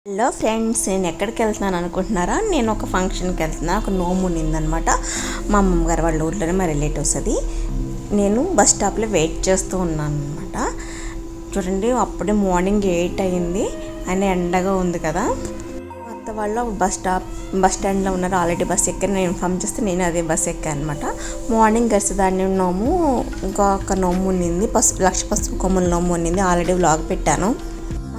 Hello friends, నేను ఎక్కడికి వెళ్తున్నాను అనుకుంటున్నారా? నేను ఒక ఫంక్షన్కి వెళ్తున్నా. ఒక నోము ఉన్నిందనమాట. మా అమ్మమ్మ గారు వాళ్ళ ఊర్లోనే మా రిలేటివ్స్ అది. నేను బస్ స్టాప్లో వెయిట్ చేస్తూ ఉన్నాను అనమాట. చూడండి, అప్పుడే మార్నింగ్ 8 అయింది అని ఎండగా ఉంది కదా. అత్త వాళ్ళు బస్ స్టాండ్లో ఉన్నారు. ఆల్రెడీ బస్ ఎక్కాను. నేను ఇన్ఫామ్ చేస్తే నేను అదే బస్ ఎక్కాను అనమాట. మార్నింగ్ గరిసెధాన్యం నోము, ఇంకొక నోము ఉన్నింది, లక్ష పసుపు కొమ్ముల నోము ఉన్నింది. ఆల్రెడీ వ్లాగ్ పెట్టాను.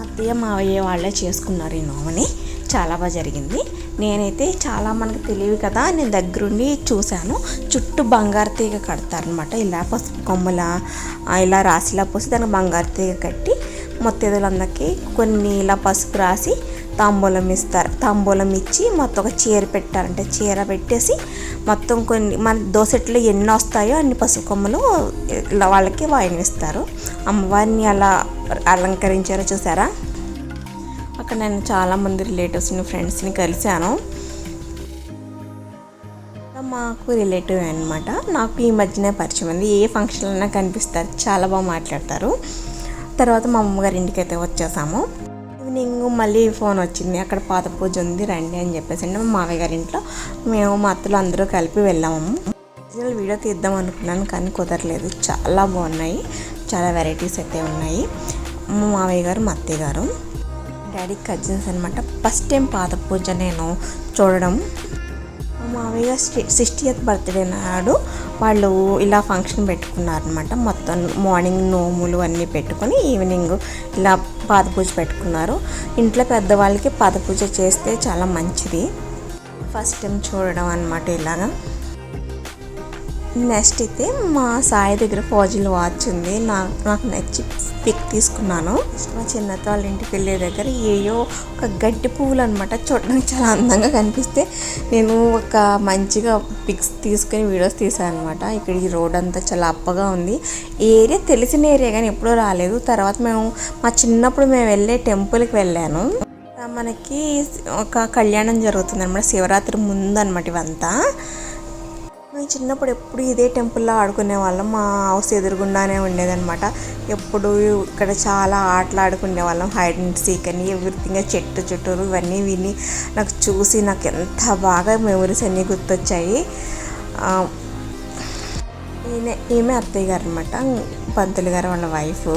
అత్తయ్య మావయ్య వాళ్ళే చేసుకున్నారు ఈ నోమని. చాలా బాగా జరిగింది. నేనైతే చాలా మనకు తెలియదు కదా, నేను దగ్గరుండి చూశాను. చుట్టూ బంగారు తీగ కడతారనమాట. ఇలా పసుపు కొమ్మల ఇలా రాసిలా పోసి దానికి బంగారు తీగ కట్టి మొత్తేదులందరికీ కొన్ని ఇలా పసుపు రాసి తాంబూలం ఇస్తారు. తాంబూలం ఇచ్చి మొత్తం ఒక చీర పెట్టారంటే చీర పెట్టేసి మొత్తం కొన్ని మన దోసెట్లో ఎన్ని వస్తాయో అన్ని పసుపు కొమ్మలు ఇలా వాళ్ళకి వాయినిస్తారు. అమ్మవారిని అలా అలంకరించారో చూసారా. అక్కడ నేను చాలామంది రిలేటివ్స్ని ఫ్రెండ్స్ని కలిశాను. మాకు రిలేటివ్ అనమాట. నాకు ఈ మధ్యనే పరిచయం ఉంది. ఏ ఫంక్షన్ అయినా కనిపిస్తారు, చాలా బాగా మాట్లాడతారు. తర్వాత మా అమ్మగారి ఇంటికి అయితే వచ్చేసాము. ఈవినింగ్ మళ్ళీ ఫోన్ వచ్చింది, అక్కడ పాత పూజ ఉంది రండి అని చెప్పేసి. మా మామయ్య గారి ఇంట్లో మేము మా అత్తలు అందరూ కలిపి వెళ్ళాము. ఒరిజినల్ వీడియో తీద్దాం అనుకున్నాను కానీ కుదరలేదు. చాలా బాగున్నాయి, చాలా వెరైటీస్ అయితే ఉన్నాయి. మా మామయ్య గారు మా అత్తయ్య గారు డాడీ కజిన్స్ అనమాట. ఫస్ట్ టైం పాత పూజ నేను చూడడం. మా మామయ్య 60th బర్త్డే నాడు వాళ్ళు ఇలా ఫంక్షన్ పెట్టుకున్నారనమాట. మొత్తం మార్నింగ్ నోములు అన్నీ పెట్టుకొని ఈవినింగ్ ఇలా పాద పూజ పెట్టుకున్నారు. ఇంట్లో పెద్దవాళ్ళకి పాద పూజ చేస్తే చాలా మంచిది. ఫస్ట్ టైం చూడడం అనమాట ఇలాగా. నెక్స్ట్ అయితే మా సాయి దగ్గర ఫోజుల వాచ్ ఉంది. నాకు నచ్చి పిక్ తీసుకున్నాను. మా చిన్నత వాళ్ళ ఇంటికి వెళ్ళే దగ్గర ఏయో ఒక గడ్డి పువ్వులు అనమాట, చూడడానికి చాలా అందంగా కనిపిస్తే నేను ఒక మంచిగా పిక్స్ తీసుకుని వీడియోస్ తీసాను అనమాట. ఇక్కడ ఈ రోడ్ అంతా చాలా అప్పగా ఉంది. ఈ ఏరియా తెలిసిన ఏరియా కానీ ఎప్పుడూ రాలేదు. తర్వాత మా చిన్నప్పుడు మేము వెళ్ళే టెంపుల్కి వెళ్ళాను. మనకి ఒక కళ్యాణం జరుగుతుంది అనమాట, శివరాత్రి ముందు అనమాట ఇవంతా. మేము చిన్నప్పుడు ఎప్పుడు ఇదే టెంపుల్లో ఆడుకునే వాళ్ళం. మా హౌస్ ఎదురుగుండానే ఉండేదన్నమాట. ఎప్పుడు ఇక్కడ చాలా ఆటలు ఆడుకునే వాళ్ళం. హైడ్ అండ్ సీక్ అని ఎవ్రీథింగ్, చెట్టు చుట్టూరు ఇవన్నీ విని నాకు చూసి నాకు ఎంత బాగా మెమరీస్ అన్నీ గుర్తొచ్చాయి. ఈమె అత్తయ్య గారు అనమాట, పంతులు గారు వాళ్ళ వైఫ్.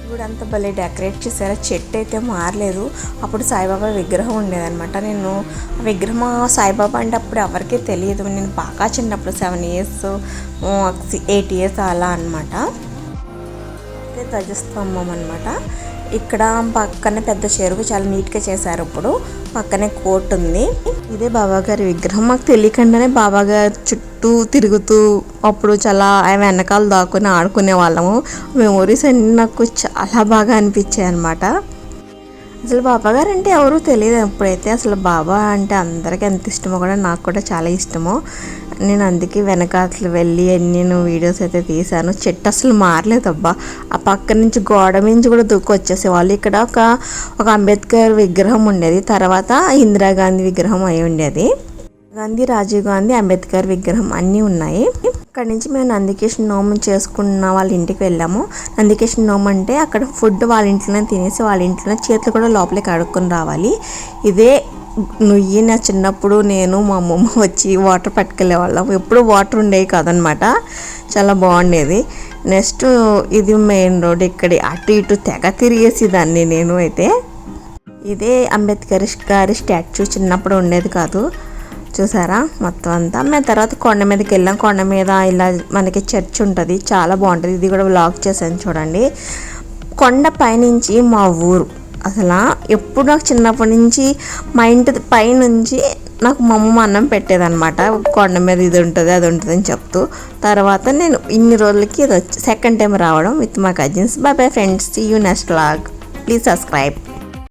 ఇప్పుడు అంత భలే డెకరేట్ చేశారు. చెట్టు అయితే మారలేదు. అప్పుడు సాయిబాబా విగ్రహం ఉండేదన్నమాట. నేను విగ్రహం సాయిబాబా అంటే అప్పుడు ఎవరికీ తెలియదు. నేను బాగా చిన్నప్పుడు 7 years 8 years అలా అనమాట. అయితే ధ్వజస్తంభం అనమాట. ఇక్కడ పక్కనే పెద్ద చెరువు, చాలా నీట్గా చేశారు. ఇప్పుడు పక్కనే కోర్టు ఉంది. ఇదే బాబాగారి విగ్రహం. మాకు తెలియకుండానే బాబాగారు చుట్టూ తిరుగుతూ అప్పుడు చాలా ఆయన వెనకాల దాక్కుని ఆడుకునే వాళ్ళము. మెమోరీస్ అన్నీ నాకు చాలా బాగా అనిపించాయి అనమాట. అసలు బాబాగారు అంటే ఎవరూ తెలియదు ఎప్పుడైతే. అసలు బాబా అంటే అందరికీ ఎంత ఇష్టమో కూడా నాకు కూడా చాలా ఇష్టమో. నేను అందుకే వెనకాతలు వెళ్ళి నేను వీడియోస్ అయితే తీశాను. చెట్టు అసలు మారలేదు అబ్బా. ఆ పక్క నుంచి గోడ నుంచి కూడా దూకి వచ్చేసేవాళ్ళు. ఇక్కడ ఒక అంబేద్కర్ విగ్రహం ఉండేది, తర్వాత ఇందిరాగాంధీ విగ్రహం అయి ఉండేది. గాంధీ, రాజీవ్ గాంధీ, అంబేద్కర్ విగ్రహం అన్నీ ఉన్నాయి. అక్కడి నుంచి మేము నందికేశ్వర నోము చేసుకున్న వాళ్ళ ఇంటికి వెళ్ళాము. నందికేశ్వర నోము అంటే అక్కడ ఫుడ్ వాళ్ళ ఇంట్లోనే తినేసి వాళ్ళ ఇంట్లోనే చేతులు కూడా లోపలికి అడుక్కొని రావాలి. ఇదే నుయ్యి. నా చిన్నప్పుడు నేను మా అమ్మమ్మ వచ్చి వాటర్ పట్టుకెళ్ళే వాళ్ళం. ఎప్పుడు వాటర్ ఉండేవి కాదనమాట, చాలా బాగుండేది. నెక్స్ట్ ఇది మెయిన్ రోడ్. ఇక్కడ అటు ఇటు తెగ తిరిగేసి దాన్ని నేను అయితే. ఇదే అంబేద్కర్ గారి స్టాచ్యూ. చిన్నప్పుడు ఉండేది కాదు, చూసారా మొత్తం అంతా. మేము తర్వాత కొండ మీదకి వెళ్ళాం. కొండ మీద ఇలా మనకి చర్చ్ ఉంటుంది, చాలా బాగుంటుంది. ఇది కూడా వ్లాగ్ చేశాను చూడండి. కొండ పైనుంచి మా ఊరు అసలు ఎప్పుడు నాకు చిన్నప్పటి నుంచి మా ఇంటి పైనుంచి నాకు మా అమ్మ అన్నం పెట్టేదన్నమాట. కొండ మీద ఇది ఉంటుంది అది ఉంటుంది అని చెప్తూ. తర్వాత నేను ఇన్ని రోజులకి ఇది సెకండ్ టైం రావడం with my cousins. Bye bye friends, see you next vlog. Please subscribe.